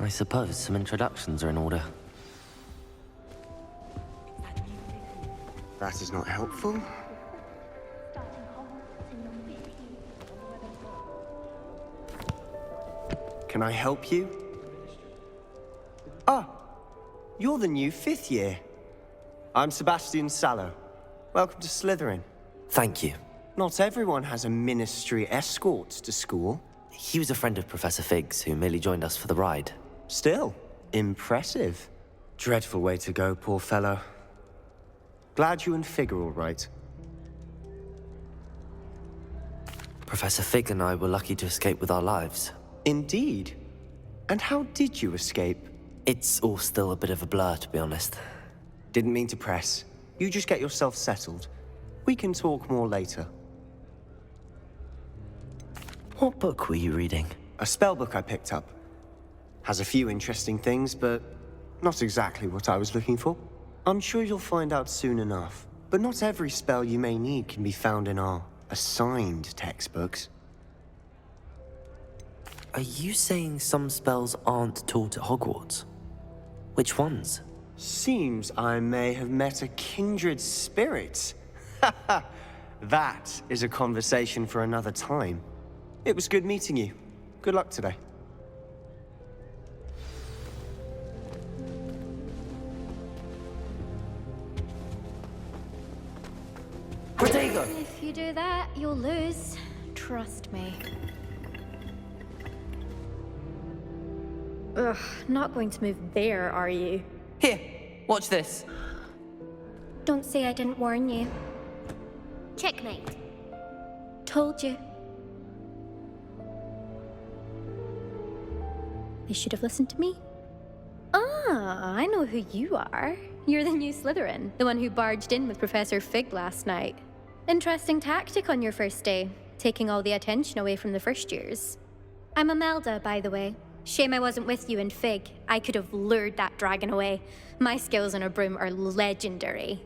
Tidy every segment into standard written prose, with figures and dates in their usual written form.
I suppose some introductions are in order. That is not helpful. Can I help you? Ah, you're the new 5th year. I'm Sebastian Sallow. Welcome to Slytherin. Thank you. Not everyone has a ministry escort to school. He was a friend of Professor Fig's who merely joined us for the ride. Still, impressive. Dreadful way to go, poor fellow. Glad you and Fig are all right. Professor Fig and I were lucky to escape with our lives. Indeed. And how did you escape? It's all still a bit of a blur, to be honest. Didn't mean to press. You just get yourself settled. We can talk more later. What book were you reading? A spell book I picked up. Has a few interesting things, but not exactly what I was looking for. I'm sure you'll find out soon enough. But not every spell you may need can be found in our assigned textbooks. Are you saying some spells aren't taught at Hogwarts? Which ones? Seems I may have met a kindred spirit. That is a conversation for another time. It was good meeting you. Good luck today. Protego! If you do that, you'll lose. Trust me. Ugh, not going to move there, are you? Here, watch this. Don't say I didn't warn you. Checkmate. Told you. They should have listened to me. Ah, I know who you are. You're the new Slytherin, the one who barged in with Professor Fig last night. Interesting tactic on your first day, taking all the attention away from the first years. I'm Imelda, by the way. Shame I wasn't with you in Fig. I could have lured that dragon away. My skills on a broom are legendary.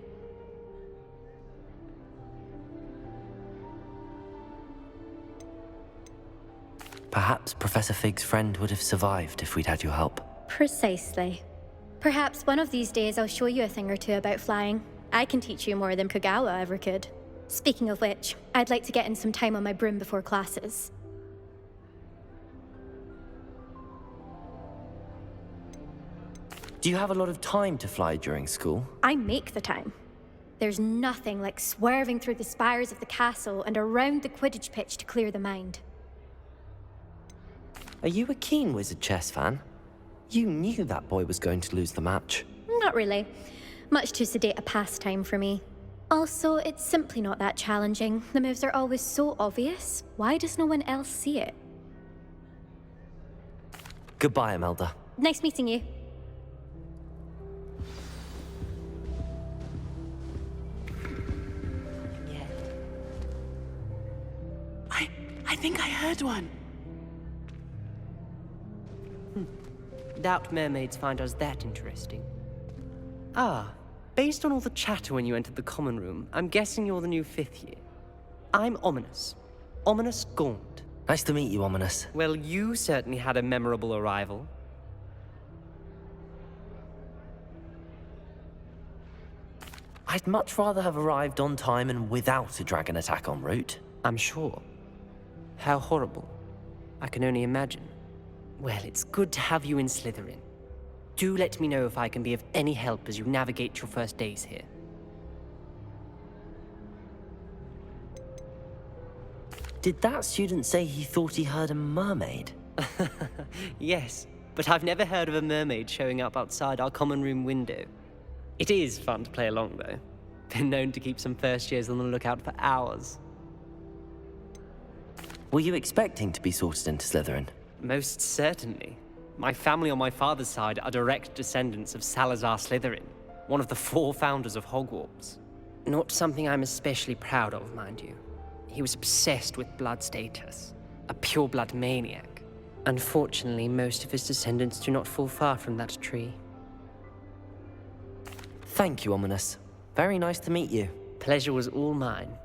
Perhaps Professor Fig's friend would have survived if we'd had your help. Precisely. Perhaps one of these days I'll show you a thing or two about flying. I can teach you more than Kogawa ever could. Speaking of which, I'd like to get in some time on my broom before classes. Do you have a lot of time to fly during school? I make the time. There's nothing like swerving through the spires of the castle and around the Quidditch pitch to clear the mind. Are you a keen Wizard chess fan? You knew that boy was going to lose the match. Not really. Much too sedate a pastime for me. Also, it's simply not that challenging. The moves are always so obvious. Why does no one else see it? Goodbye, Imelda. Nice meeting you. I think I heard one. Doubt mermaids find us that interesting. Ah, based on all the chatter when you entered the common room, I'm guessing you're the new 5th year. I'm Ominous. Ominous Gaunt. Nice to meet you, Ominous. Well, you certainly had a memorable arrival. I'd much rather have arrived on time and without a dragon attack en route. I'm sure. How horrible. I can only imagine. Well, it's good to have you in Slytherin. Do let me know if I can be of any help as you navigate your first days here. Did that student say he thought he heard a mermaid? Yes, but I've never heard of a mermaid showing up outside our common room window. It is fun to play along, though. Been known to keep some first years on the lookout for hours. Were you expecting to be sorted into Slytherin? Most certainly. My family on my father's side are direct descendants of Salazar Slytherin, one of the 4 founders of Hogwarts. Not something I'm especially proud of, mind you. He was obsessed with blood status, a pure-blood maniac. Unfortunately, most of his descendants do not fall far from that tree. Thank you, Ominous. Very nice to meet you. Pleasure was all mine.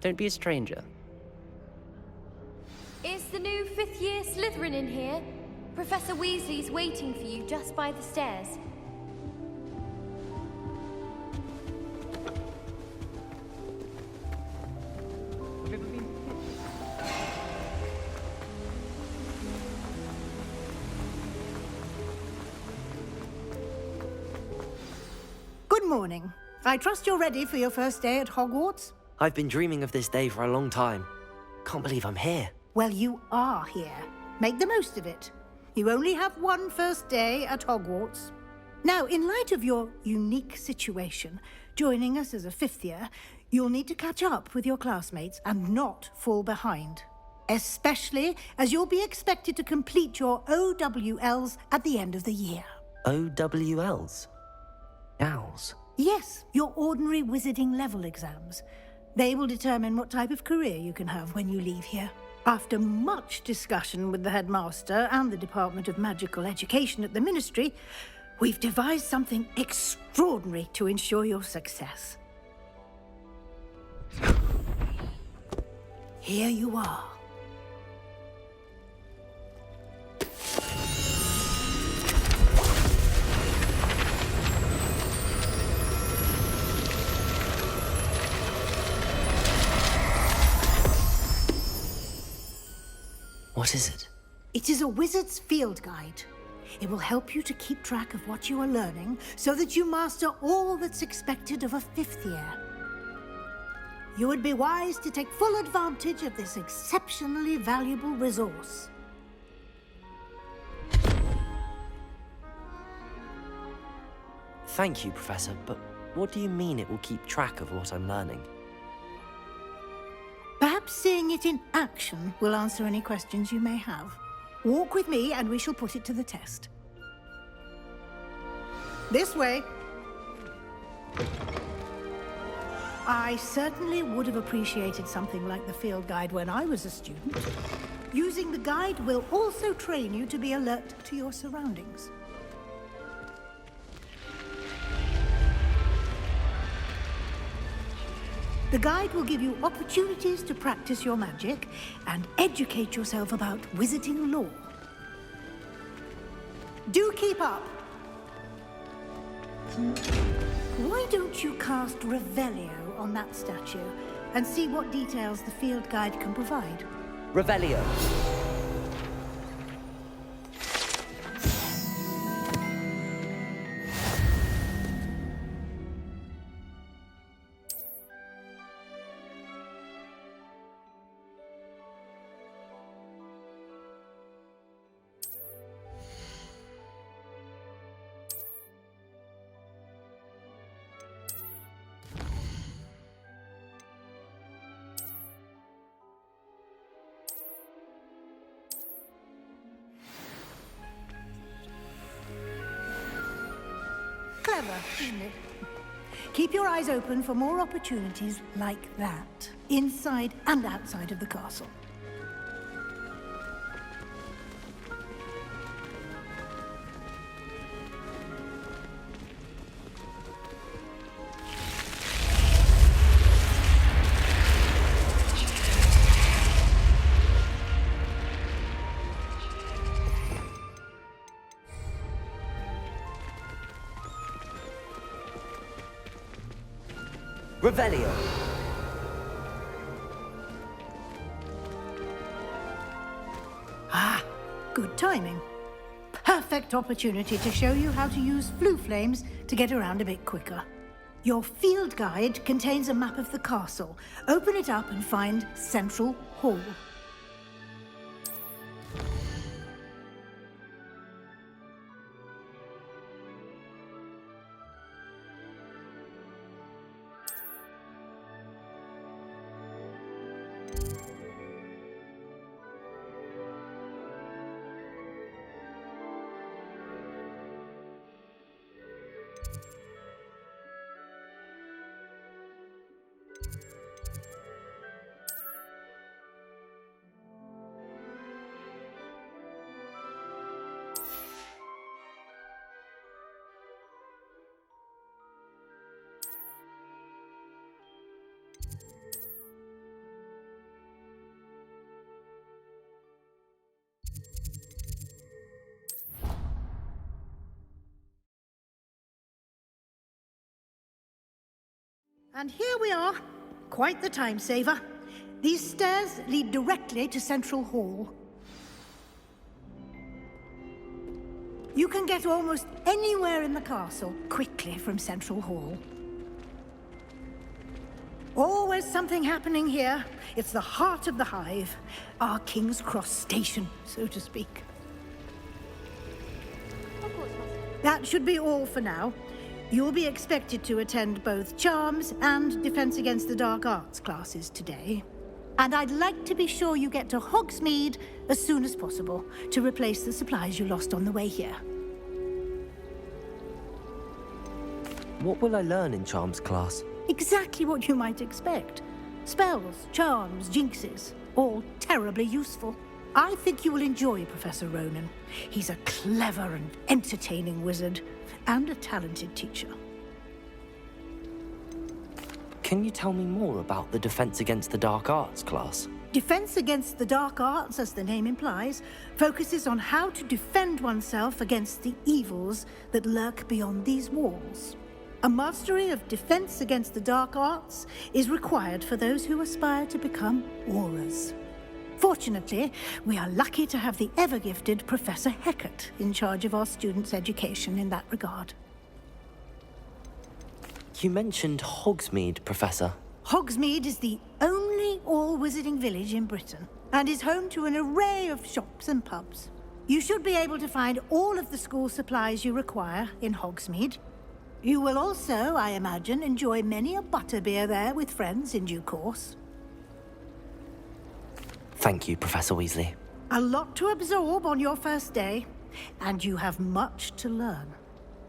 Don't be a stranger. Is the new 5th year Slytherin in here? Professor Weasley's waiting for you just by the stairs. Good morning. I trust you're ready for your first day at Hogwarts? I've been dreaming of this day for a long time. Can't believe I'm here. Well, you are here. Make the most of it. You only have one first day at Hogwarts. Now, in light of your unique situation, joining us as a fifth year, you'll need to catch up with your classmates and not fall behind. Especially as you'll be expected to complete your OWLs at the end of the year. OWLs? Owls? Yes, your ordinary wizarding level exams. They will determine what type of career you can have when you leave here. After much discussion with the headmaster and the Department of Magical Education at the Ministry, we've devised something extraordinary to ensure your success. Here you are. What is it? It is a wizard's field guide. It will help you to keep track of what you are learning so that you master all that's expected of a fifth year. You would be wise to take full advantage of this exceptionally valuable resource. Thank you, Professor, but what do you mean it will keep track of what I'm learning? Perhaps seeing it in action will answer any questions you may have. Walk with me and we shall put it to the test. This way. I certainly would have appreciated something like the field guide when I was a student. Using the guide will also train you to be alert to your surroundings. The guide will give you opportunities to practice your magic and educate yourself about wizarding lore. Do keep up! Why don't you cast Revelio on that statue and see what details the field guide can provide? Revelio. Clever, isn't it? Keep your eyes open for more opportunities like that, inside and outside of the castle. Revelio. Ah, good timing. Perfect opportunity to show you how to use flue flames to get around a bit quicker. Your field guide contains a map of the castle. Open it up and find Central Hall. And here we are. Quite the time saver. These stairs lead directly to Central Hall. You can get almost anywhere in the castle quickly from Central Hall. Always something happening here. It's the heart of the Hive. Our King's Cross station, so to speak. That should be all for now. You'll be expected to attend both Charms and Defense Against the Dark Arts classes today. And I'd like to be sure you get to Hogsmeade as soon as possible to replace the supplies you lost on the way here. What will I learn in Charms class? Exactly what you might expect. Spells, charms, jinxes, all terribly useful. I think you will enjoy Professor Ronan. He's a clever and entertaining wizard, and a talented teacher. Can you tell me more about the Defense Against the Dark Arts class? Defense Against the Dark Arts, as the name implies, focuses on how to defend oneself against the evils that lurk beyond these walls. A mastery of Defense Against the Dark Arts is required for those who aspire to become Aurors. Fortunately, we are lucky to have the ever-gifted Professor Hecat in charge of our students' education in that regard. You mentioned Hogsmeade, Professor. Hogsmeade is the only all-wizarding village in Britain, and is home to an array of shops and pubs. You should be able to find all of the school supplies you require in Hogsmeade. You will also, I imagine, enjoy many a butterbeer there with friends in due course. Thank you, Professor Weasley. A lot to absorb on your first day, and you have much to learn.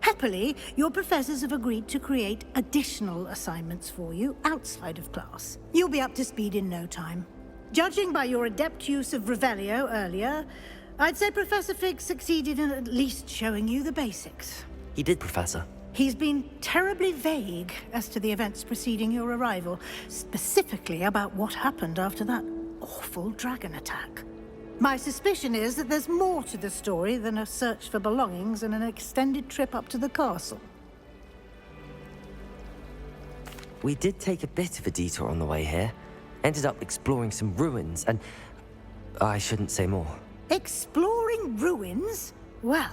Happily, your professors have agreed to create additional assignments for you outside of class. You'll be up to speed in no time. Judging by your adept use of Revelio earlier, I'd say Professor Fig succeeded in at least showing you the basics. He did, Professor. He's been terribly vague as to the events preceding your arrival, specifically about what happened after that awful dragon attack. My suspicion is that there's more to the story than a search for belongings and an extended trip up to the castle. We did take a bit of a detour on the way here. Ended up exploring some ruins, and I shouldn't say more. Exploring ruins? Well,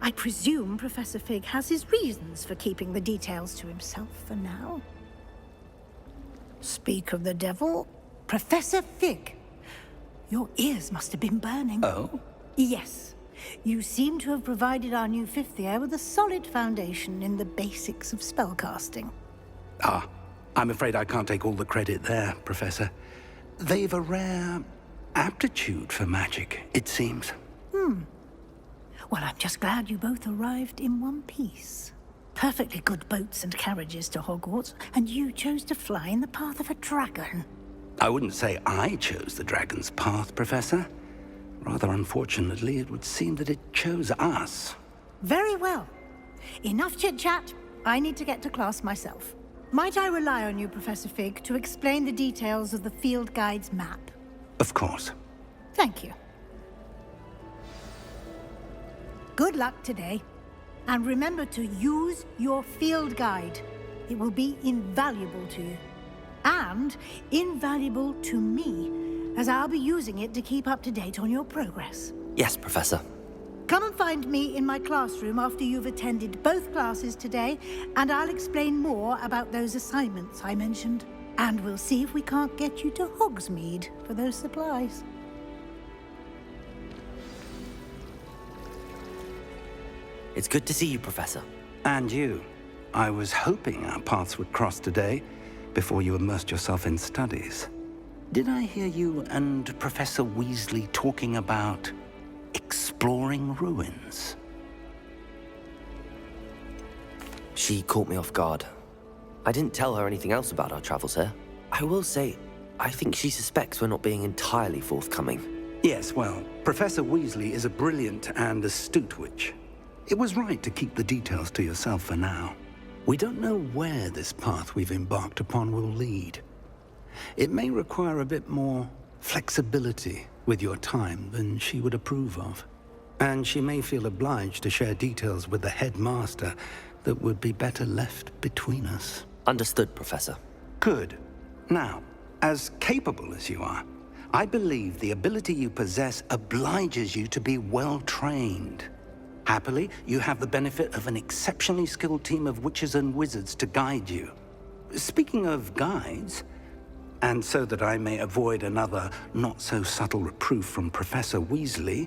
I presume Professor Fig has his reasons for keeping the details to himself for now. Speak of the devil, Professor Fig. Your ears must have been burning. Oh? Yes. You seem to have provided our new fifth year with a solid foundation in the basics of spellcasting. Ah, I'm afraid I can't take all the credit there, Professor. They've a rare aptitude for magic, it seems. Well, I'm just glad you both arrived in one piece. Perfectly good boats and carriages to Hogwarts, and you chose to fly in the path of a dragon. I wouldn't say I chose the dragon's path, Professor. Rather unfortunately, it would seem that it chose us. Very well. Enough chit-chat. I need to get to class myself. Might I rely on you, Professor Fig, to explain the details of the field guide's map? Of course. Thank you. Good luck today. And remember to use your field guide. It will be invaluable to you. And invaluable to me, as I'll be using it to keep up to date on your progress. Yes, Professor. Come and find me in my classroom after you've attended both classes today, and I'll explain more about those assignments I mentioned. And we'll see if we can't get you to Hogsmeade for those supplies. It's good to see you, Professor. And you. I was hoping our paths would cross today, before you immersed yourself in studies. Did I hear you and Professor Weasley talking about exploring ruins? She caught me off guard. I didn't tell her anything else about our travels here. I will say, I think she suspects we're not being entirely forthcoming. Yes, well, Professor Weasley is a brilliant and astute witch. It was right to keep the details to yourself for now. We don't know where this path we've embarked upon will lead. It may require a bit more flexibility with your time than she would approve of. And she may feel obliged to share details with the headmaster that would be better left between us. Understood, Professor. Good. Now, as capable as you are, I believe the ability you possess obliges you to be well trained. Happily, you have the benefit of an exceptionally skilled team of witches and wizards to guide you. Speaking of guides, and so that I may avoid another not-so-subtle reproof from Professor Weasley,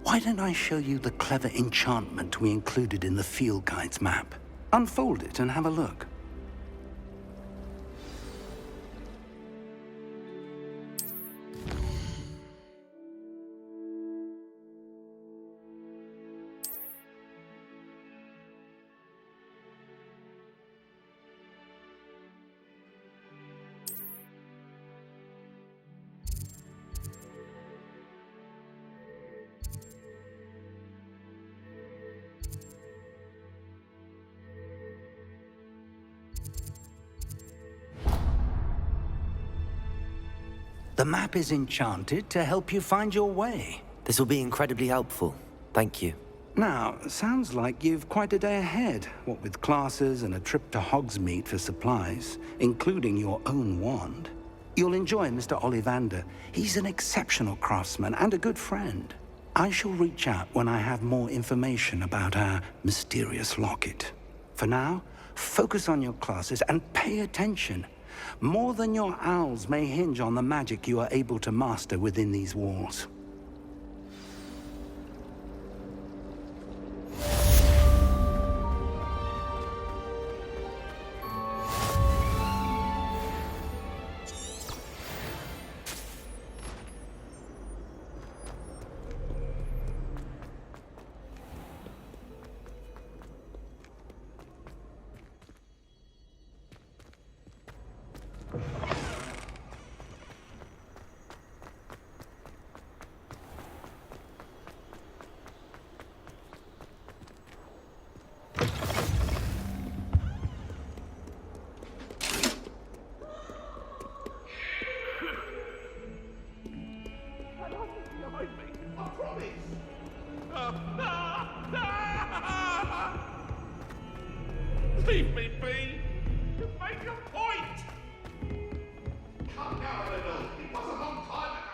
why don't I show you the clever enchantment we included in the field guide's map? Unfold it and have a look. The map is enchanted to help you find your way. This will be incredibly helpful. Thank you. Now, sounds like you've quite a day ahead, what with classes and a trip to Hogsmeade for supplies, including your own wand. You'll enjoy Mr. Ollivander. He's an exceptional craftsman and a good friend. I shall reach out when I have more information about our mysterious locket. For now, focus on your classes and pay attention. More than your owls may hinge on the magic you are able to master within these walls. Leave me be! You make your point! Calm down a little. It was a long time ago.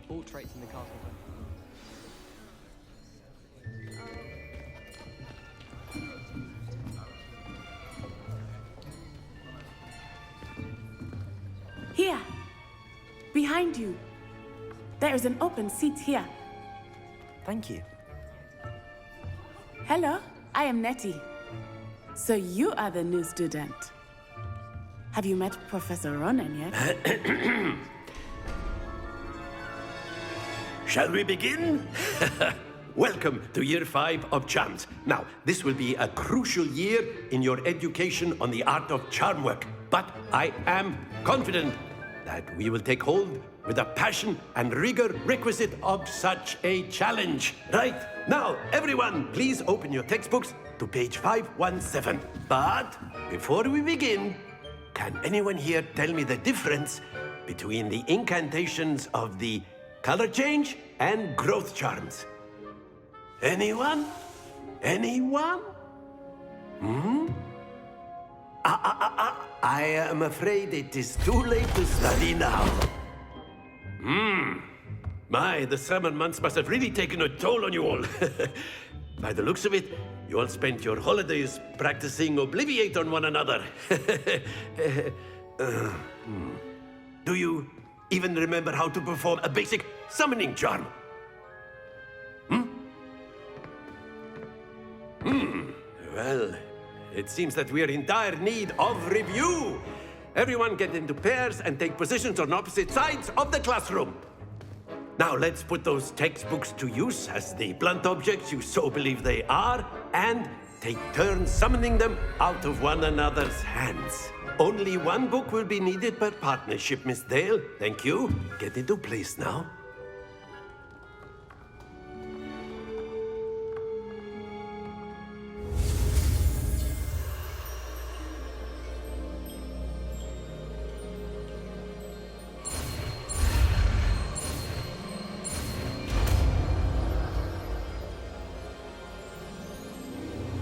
Portraits in the castle. Here! Behind you! There is an open seat here. Thank you. Hello, I am Nettie. So you are the new student. Have you met Professor Ronan yet? Shall we begin? Welcome to Year 5 of Charms. Now, this will be a crucial year in your education on the art of charm work, but I am confident that we will take hold with the passion and rigor requisite of such a challenge. Right, now, everyone, please open your textbooks to page 517. But before we begin, can anyone here tell me the difference between the incantations of the color change and growth charms? Anyone? Anyone? I am afraid it is too late to study now. My, the summer months must have really taken a toll on you all. By the looks of it, you all spent your holidays practicing Obliviate on one another. Do you even remember how to perform a basic summoning charm? Well, it seems that we are in dire need of review. Everyone get into pairs and take positions on opposite sides of the classroom. Now let's put those textbooks to use as the blunt objects you so believe they are, and take turns summoning them out of one another's hands. Only one book will be needed per partnership, Miss Dale. Thank you. Get into place now.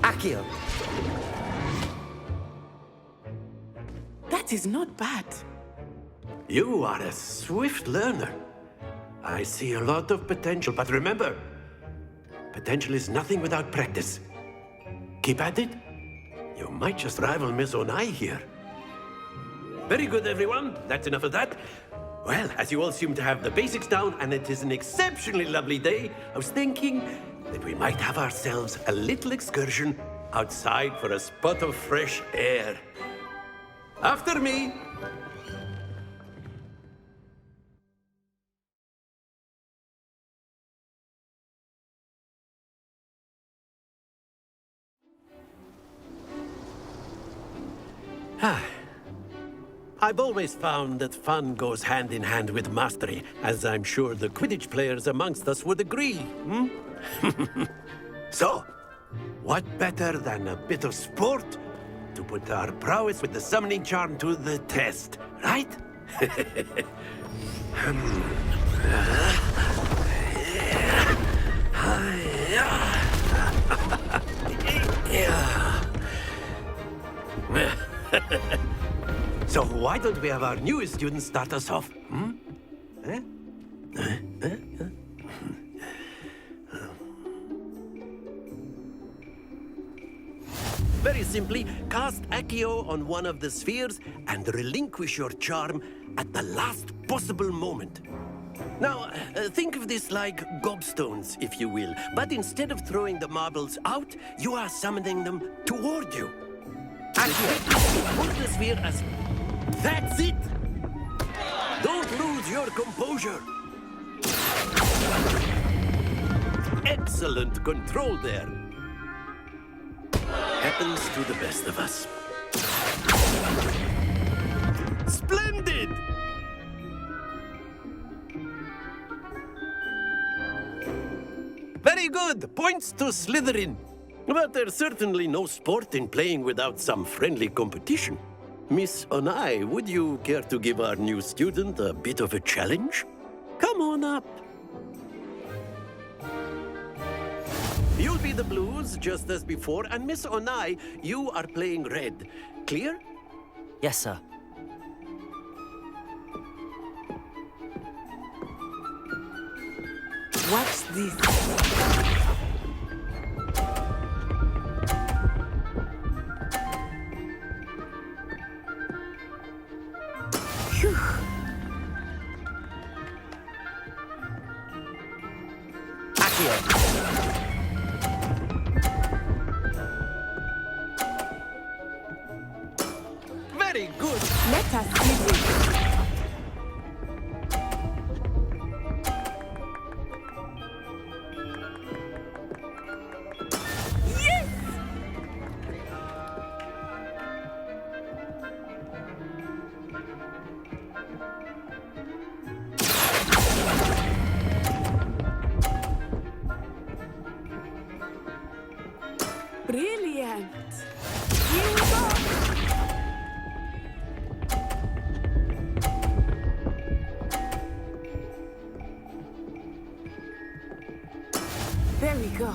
Accio! That is not bad. You are a swift learner. I see a lot of potential, but remember, potential is nothing without practice. Keep at it. You might just rival Miss Onai here. Very good, everyone. That's enough of that. Well, as you all seem to have the basics down, and it is an exceptionally lovely day, I was thinking that we might have ourselves a little excursion outside for a spot of fresh air. After me. I've always found that fun goes hand in hand with mastery, as I'm sure the Quidditch players amongst us would agree. So, what better than a bit of sport to put our prowess with the summoning charm to the test, right? So why don't we have our newest student start us off? Very simply, cast Accio on one of the spheres and relinquish your charm at the last possible moment. Now, think of this like gobstones, if you will, but instead of throwing the marbles out, you are summoning them toward you. Accio, put the sphere as... That's it! Don't lose your composure. Excellent control there. Happens to the best of us. Splendid! Very good. Points to Slytherin. But there's certainly no sport in playing without some friendly competition. Miss Onai, would you care to give our new student a bit of a challenge? Come on up. You'll be the blues, just as before, and Miss Onai, you are playing red. Clear? Yes, sir. Watch this. Very good. Let us begin. There we go.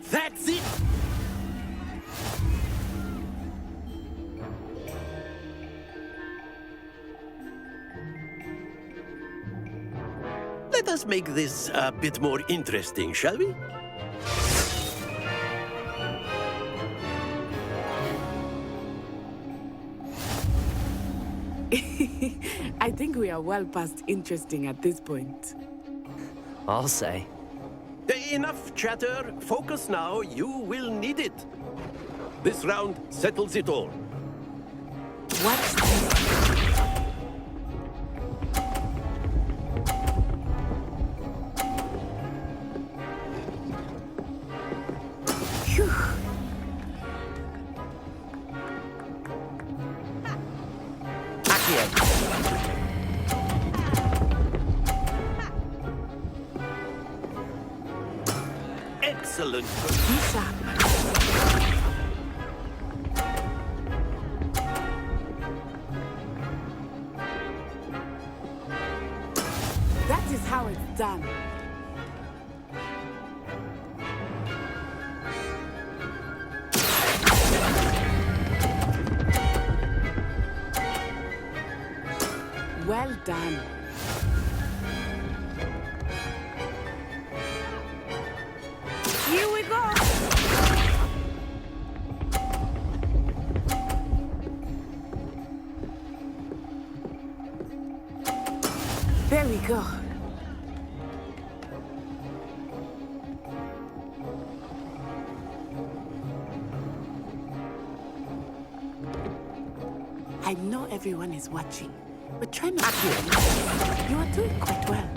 That's it! Let us make this a bit more interesting, shall we? I think we are well past interesting at this point. I'll say. Enough chatter. Focus now. You will need it. This round settles it all. Watch this. Phew. Excellent. Be sharp. That is how it's done. Well done. Here we go. There we go. I know everyone is watching, but try not to. You are doing quite well.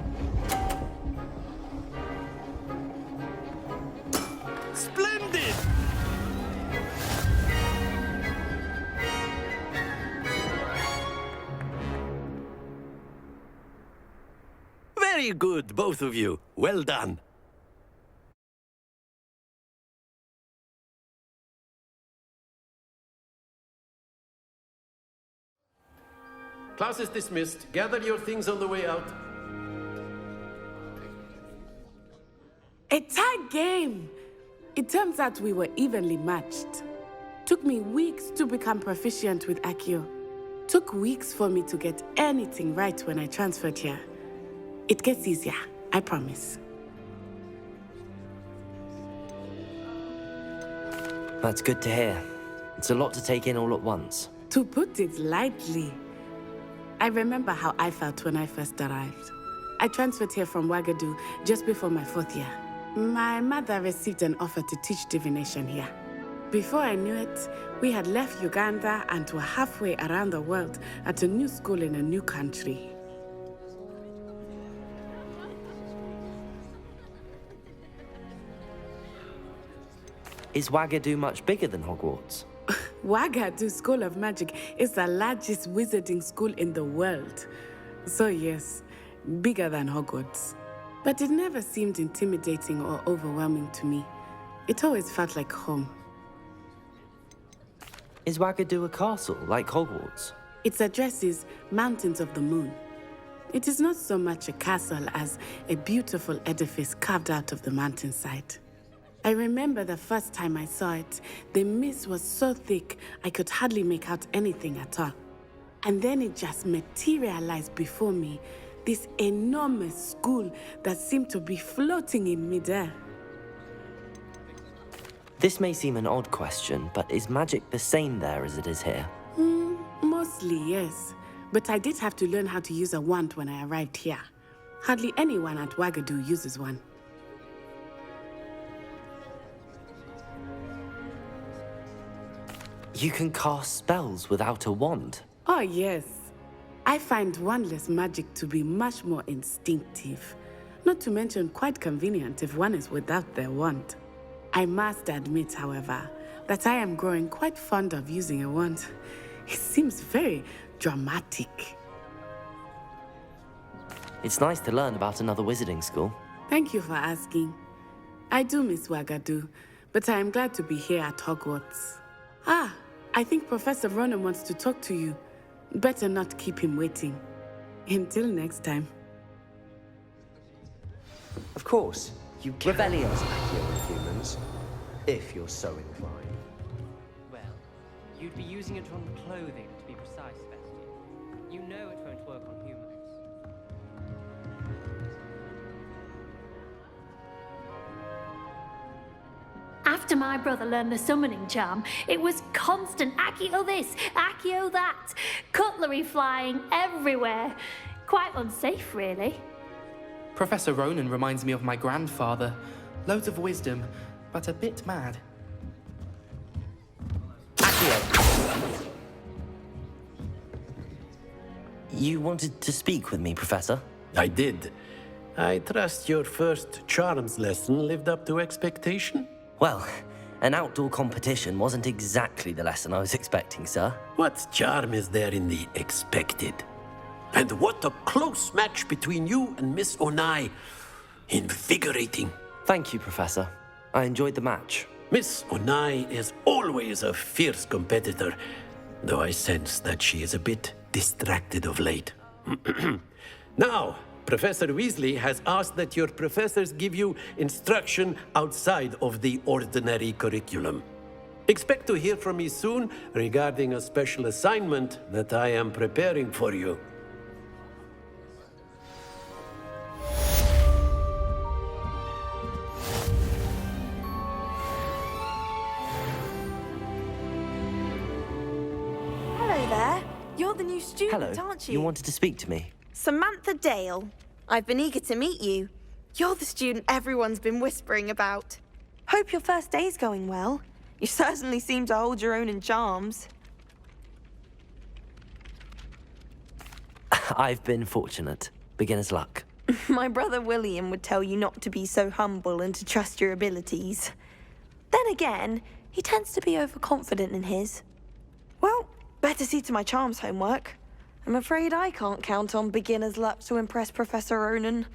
Splendid! Very good, both of you. Well done. Class is dismissed. Gather your things on the way out. A tight game! It turns out we were evenly matched. Took me weeks to become proficient with Accio. Took weeks for me to get anything right when I transferred here. It gets easier, I promise. That's good to hear. It's a lot to take in all at once. To put it lightly, I remember how I felt when I first arrived. I transferred here from Wagadu just before my 4th year. My mother received an offer to teach divination here. Before I knew it, we had left Uganda and were halfway around the world at a new school in a new country. Is Wagadu much bigger than Hogwarts? Wagadu School of Magic is the largest wizarding school in the world. So yes, bigger than Hogwarts. But it never seemed intimidating or overwhelming to me. It always felt like home. Is Wagadu a castle, like Hogwarts? Its address is Mountains of the Moon. It is not so much a castle as a beautiful edifice carved out of the mountainside. I remember the first time I saw it, the mist was so thick I could hardly make out anything at all. And then it just materialized before me, this enormous school that seemed to be floating in midair. This may seem an odd question, but is magic the same there as it is here? Mostly, yes. But I did have to learn how to use a wand when I arrived here. Hardly anyone at Wagadu uses one. You can cast spells without a wand? Oh, yes. I find wandless magic to be much more instinctive. Not to mention quite convenient if one is without their wand. I must admit, however, that I am growing quite fond of using a wand. It seems very dramatic. It's nice to learn about another wizarding school. Thank you for asking. I do miss Wagadu, but I am glad to be here at Hogwarts. Ah, I think Professor Ronan wants to talk to you. Better not keep him waiting. Until next time. Of course, you can use Accio with humans, if you're so inclined. Well, you'd be using it on clothing, to be precise, Sebastian. You know it won't work on humans. After my brother learned the summoning charm, it was constant Accio this, Accio that, cutlery flying everywhere. Quite unsafe, really. Professor Ronan reminds me of my grandfather. Loads of wisdom, but a bit mad. Accio! You wanted to speak with me, Professor? I did. I trust your first charms lesson lived up to expectation? Well, an outdoor competition wasn't exactly the lesson I was expecting, sir. What charm is there in the expected? And what a close match between you and Miss Onai. Invigorating. Thank you, Professor. I enjoyed the match. Miss Onai is always a fierce competitor, though I sense that she is a bit distracted of late. Now, Professor Weasley has asked that your professors give you instruction outside of the ordinary curriculum. Expect to hear from me soon regarding a special assignment that I am preparing for you. Hello there. You're the new student, Hello. aren't you? You wanted to speak to me? Samantha Dale. I've been eager to meet you. You're the student everyone's been whispering about. Hope your first day's going well. You certainly seem to hold your own in charms. I've been fortunate. Beginner's luck. My brother William would tell you not to be so humble and to trust your abilities. Then again, he tends to be overconfident in his. Well, better see to my charms homework. I'm afraid I can't count on beginner's luck to impress Professor Ronan.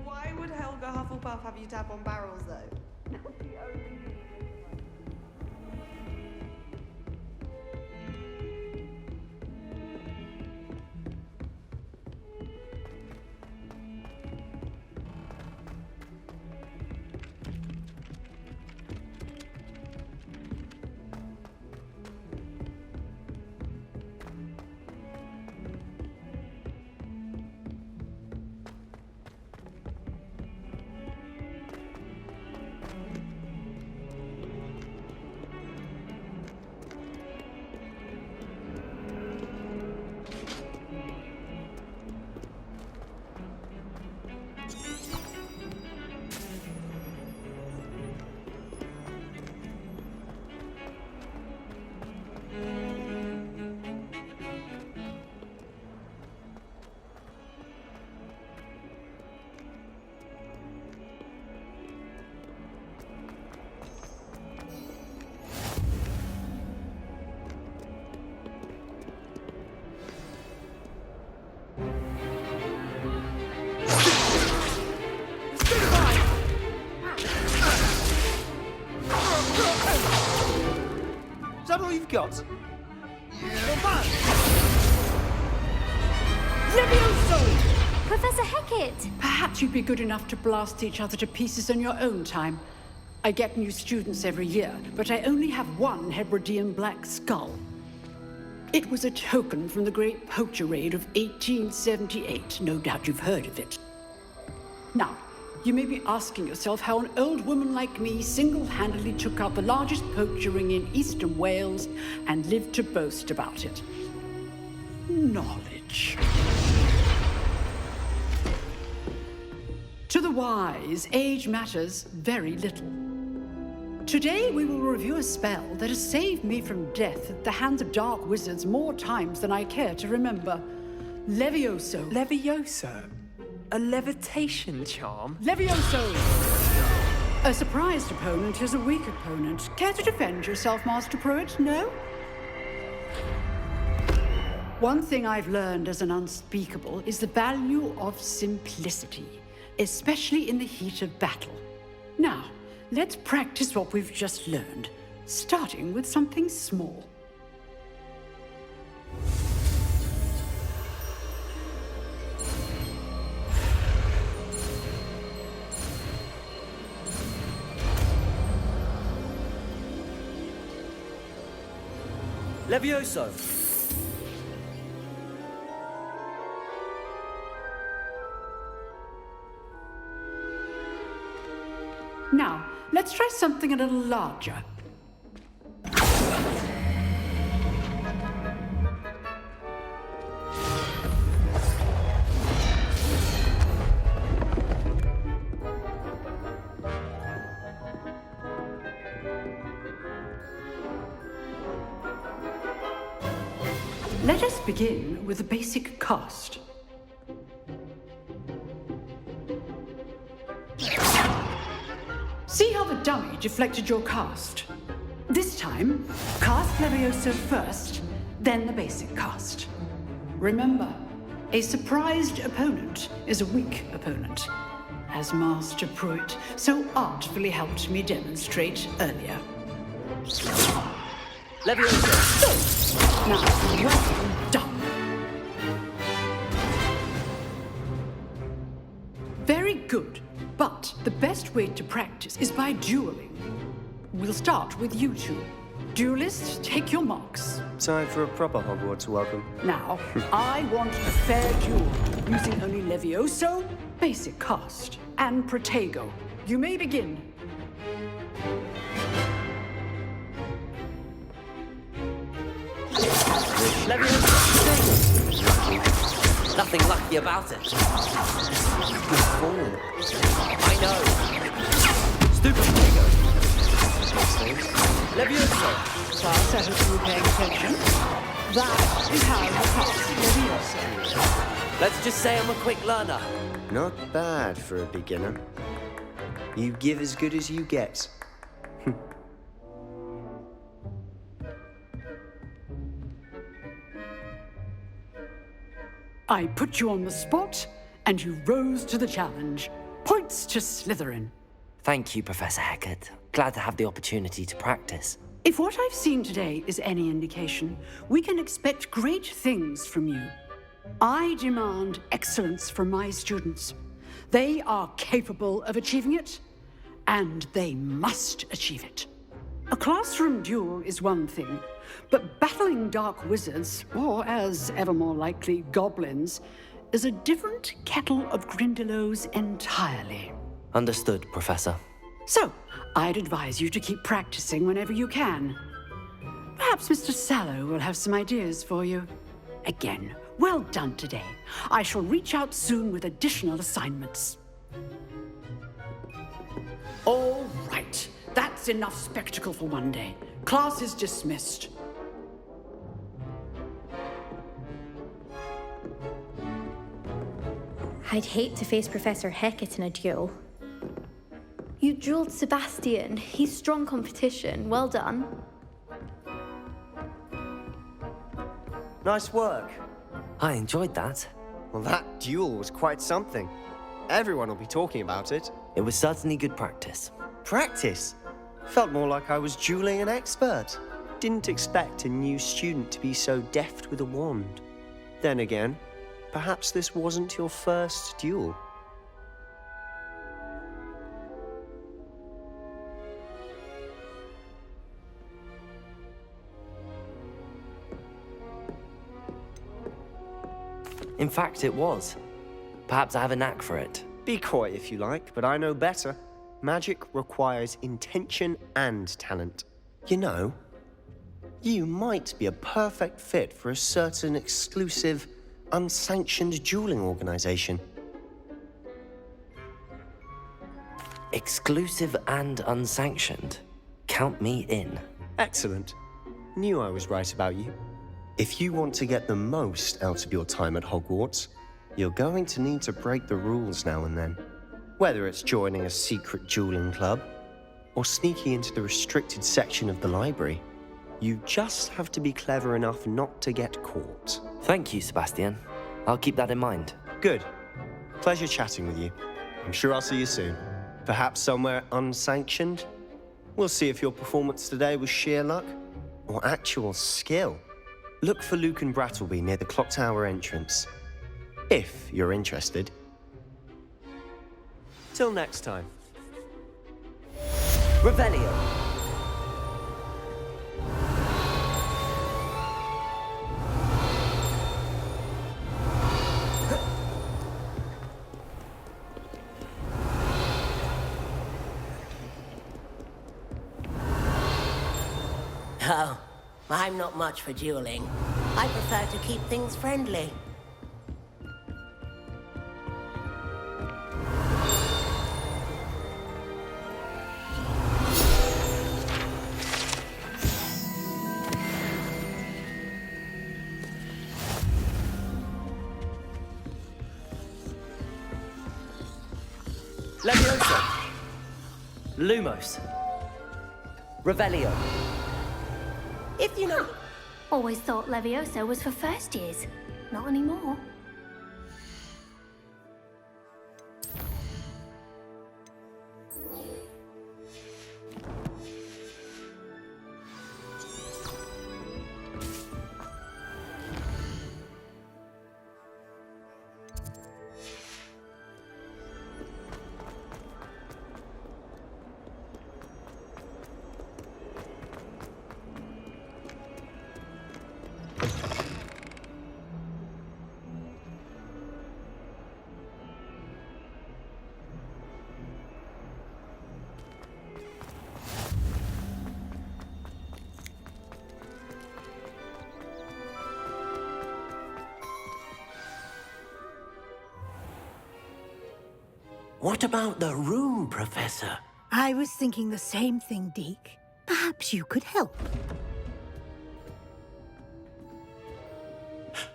Why would Helga Hufflepuff have you tap on barrels, though? that all you've got? Levioso! Professor Hecat! Perhaps you'd be good enough to blast each other to pieces in your own time. I get new students every year, but I only have one Hebridean black skull. It was a token from the Great Poacher Raid of 1878. No doubt you've heard of it. Now, you may be asking yourself how an old woman like me single-handedly took out the largest poacher ring in eastern Wales and lived to boast about it. Knowledge. To the wise, age matters very little. Today we will review a spell that has saved me from death at the hands of dark wizards more times than I care to remember. Levioso. Levioso? A levitation charm? Levioso! A surprised opponent is a weak opponent. Care to defend yourself, Master Pruitt? No? One thing I've learned as an unspeakable is the value of simplicity, especially in the heat of battle. Now, let's practice what we've just learned, starting with something small. Levioso! Now, let's try something a little larger. Let us begin with the basic cast. See how the dummy deflected your cast? This time, cast Levioso first, then the basic cast. Remember, a surprised opponent is a weak opponent, as Master Pruitt so artfully helped me demonstrate earlier. Levioso! Now, well done. Very good. But the best way to practice is by dueling. We'll start with you two. Duelists, take your marks. Time for a proper Hogwarts welcome. Now, I want a fair duel, using only Levioso, basic cast, and Protego. You may begin. Nothing lucky about it. I know. Stupid Protego. Levioso. Class, I hope you were paying attention. That is how you pass Levioso. Let's just say I'm a quick learner. Not bad for a beginner. You give as good as you get. I put you on the spot, and you rose to the challenge. Points to Slytherin. Thank you, Professor Hecat. Glad to have the opportunity to practice. If what I've seen today is any indication, we can expect great things from you. I demand excellence from my students. They are capable of achieving it, and they must achieve it. A classroom duel is one thing, but battling dark wizards, or as ever more likely, goblins, is a different kettle of Grindylows entirely. Understood, Professor. So, I'd advise you to keep practicing whenever you can. Perhaps Mr. Sallow will have some ideas for you. Again, well done today. I shall reach out soon with additional assignments. All right. That's enough spectacle for one day. Class is dismissed. I'd hate to face Professor Hecat in a duel. You dueled Sebastian. He's strong competition. Well done. Nice work. I enjoyed that. Well, that duel was quite something. Everyone will be talking about it. It was certainly good practice. Practice? Felt more like I was dueling an expert. didn't expect a new student to be so deft with a wand. Then again, perhaps this wasn't your first duel. In fact, it was. Perhaps I have a knack for it. Be coy if you like, but I know better. Magic requires intention and talent. You know, you might be a perfect fit for a certain exclusive, unsanctioned dueling organization. Exclusive and unsanctioned. Count me in. Excellent. Knew I was right about you. If you want to get the most out of your time at Hogwarts, you're going to need to break the rules now and then. Whether it's joining a secret dueling club, or sneaking into the restricted section of the library, you just have to be clever enough not to get caught. Thank you, Sebastian. I'll keep that in mind. Good. Pleasure chatting with you. I'm sure I'll see you soon. Perhaps somewhere unsanctioned? We'll see if your performance today was sheer luck or actual skill. Look for Luke and Brattleby near the clock tower entrance, if you're interested. Till next time. Revelio. Oh, I'm not much for dueling. I prefer to keep things friendly. Leviosa. Lumos. Revelio. If you know... Always thought Leviosa was for first years. Not anymore. What about the room, Professor? I was thinking the same thing, Deke. Perhaps you could help.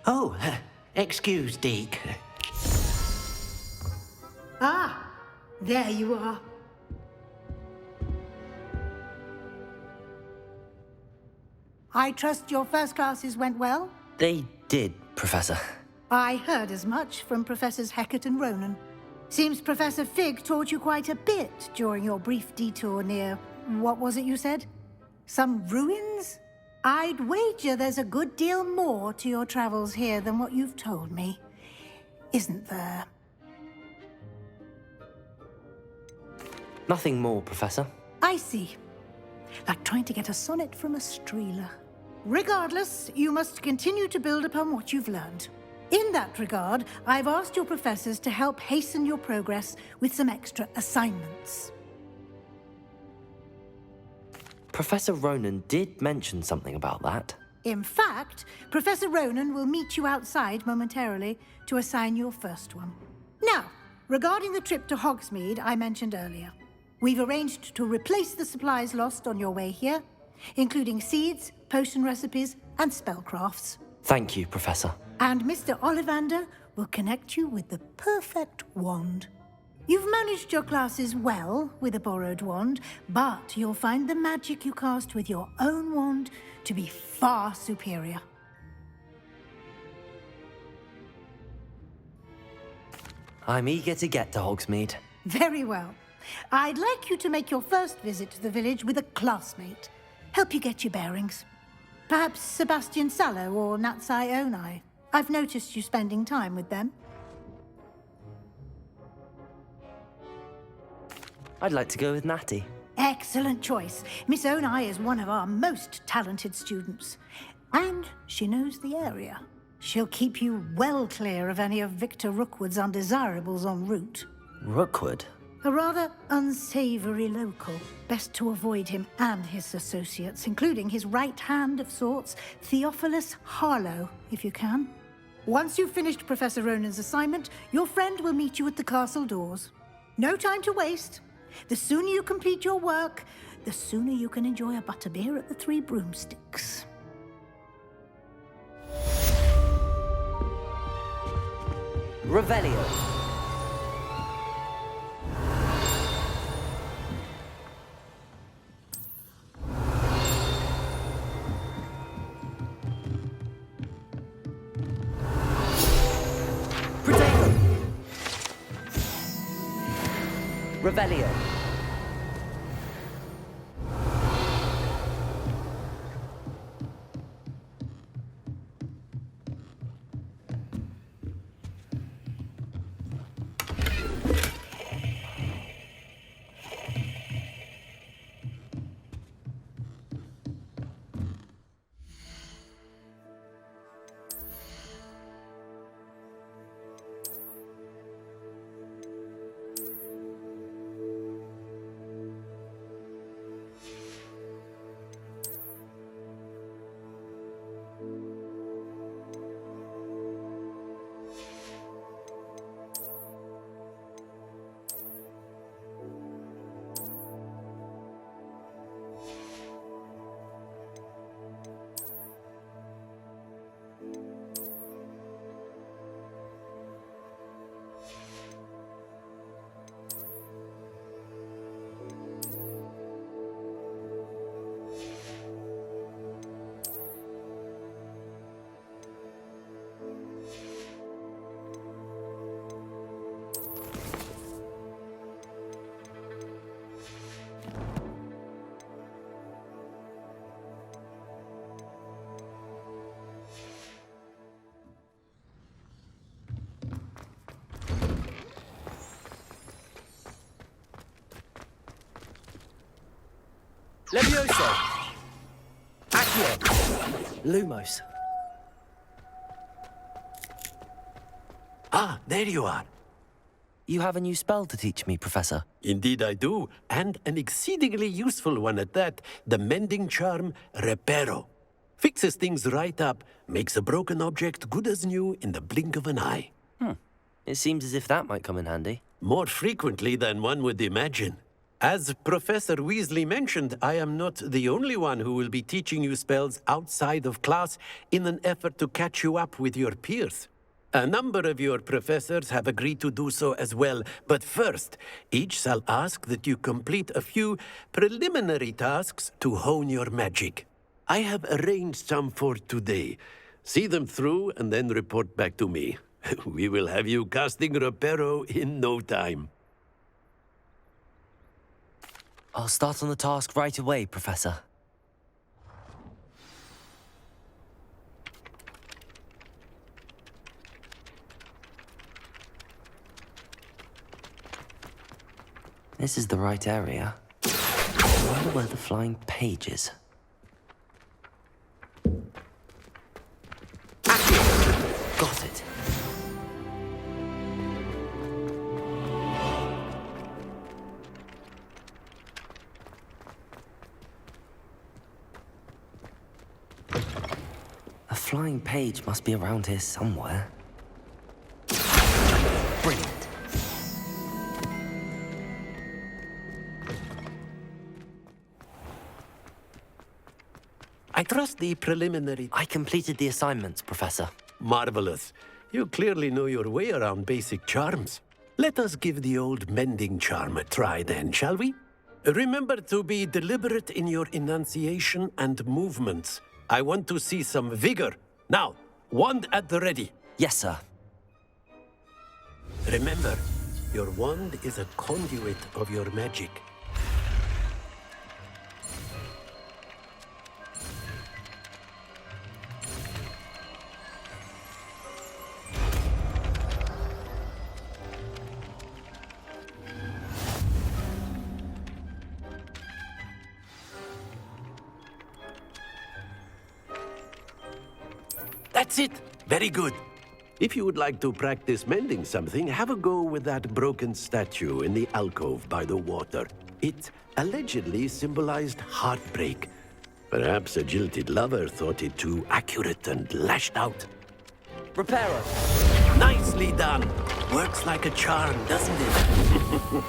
Oh, excuse, Deke. Ah, there you are. I trust your first classes went well? They did, Professor. I heard as much from Professors Hecat and Ronan. Seems Professor Fig taught you quite a bit during your brief detour near... what was it you said? Some ruins? I'd wager there's a good deal more to your travels here than what you've told me. Isn't there? Nothing more, Professor. I see. Like trying to get a sonnet from a streeler. Regardless, you must continue to build upon what you've learned. In that regard, I've asked your professors to help hasten your progress with some extra assignments. Professor Ronan did mention something about that. In fact, Professor Ronan will meet you outside momentarily to assign your first one. Now, regarding the trip to Hogsmeade I mentioned earlier, we've arranged to replace the supplies lost on your way here, including seeds, potion recipes, and spellcrafts. Thank you, Professor. And Mr. Ollivander will connect you with the perfect wand. You've managed your classes well with a borrowed wand, but you'll find the magic you cast with your own wand to be far superior. I'm eager to get to Hogsmeade. Very well. I'd like you to make your first visit to the village with a classmate. Help you get your bearings. Perhaps Sebastian Sallow or Natsai Onai. I've noticed you spending time with them. I'd like to go with Natty. Excellent choice. Miss Onai is one of our most talented students. And she knows the area. She'll keep you well clear of any of Victor Rookwood's undesirables en route. Rookwood? A rather unsavory local. Best to avoid him and his associates, including his right hand of sorts, Theophilus Harlow, if you can. Once you've finished Professor Ronan's assignment, your friend will meet you at the castle doors. No time to waste. The sooner you complete your work, the sooner you can enjoy a butterbeer at the Three Broomsticks. Revelio. Revelio. Levioso! Accio! Lumos. Ah, there you are. You have a new spell to teach me, Professor. Indeed I do, and an exceedingly useful one at that. The mending charm, Reparo. Fixes things right up, makes a broken object good as new in the blink of an eye. It seems as if that might come in handy. More frequently than one would imagine. As Professor Weasley mentioned, I am not the only one who will be teaching you spells outside of class in an effort to catch you up with your peers. A number of your professors have agreed to do so as well, but first, each shall ask that you complete a few preliminary tasks to hone your magic. I have arranged some for today. See them through and then report back to me. We will have you casting Reparo in no time. I'll start on the task right away, Professor. This is the right area. I wonder where the flying page is. Got it. A flying page must be around here somewhere. Brilliant. I trust the preliminary... I completed the assignments, Professor. Marvelous. You clearly know your way around basic charms. Let us give the old mending charm a try then, shall we? Remember to be deliberate in your enunciation and movements. I want to see some vigor. Now, wand at the ready. Yes, sir. Remember, your wand is a conduit of your magic. That's it. Very good. If you would like to practice mending something, have a go with that broken statue in the alcove by the water. It allegedly symbolized heartbreak. Perhaps a jilted lover thought it too accurate and lashed out. Repairer! Nicely done. Works like a charm, doesn't it?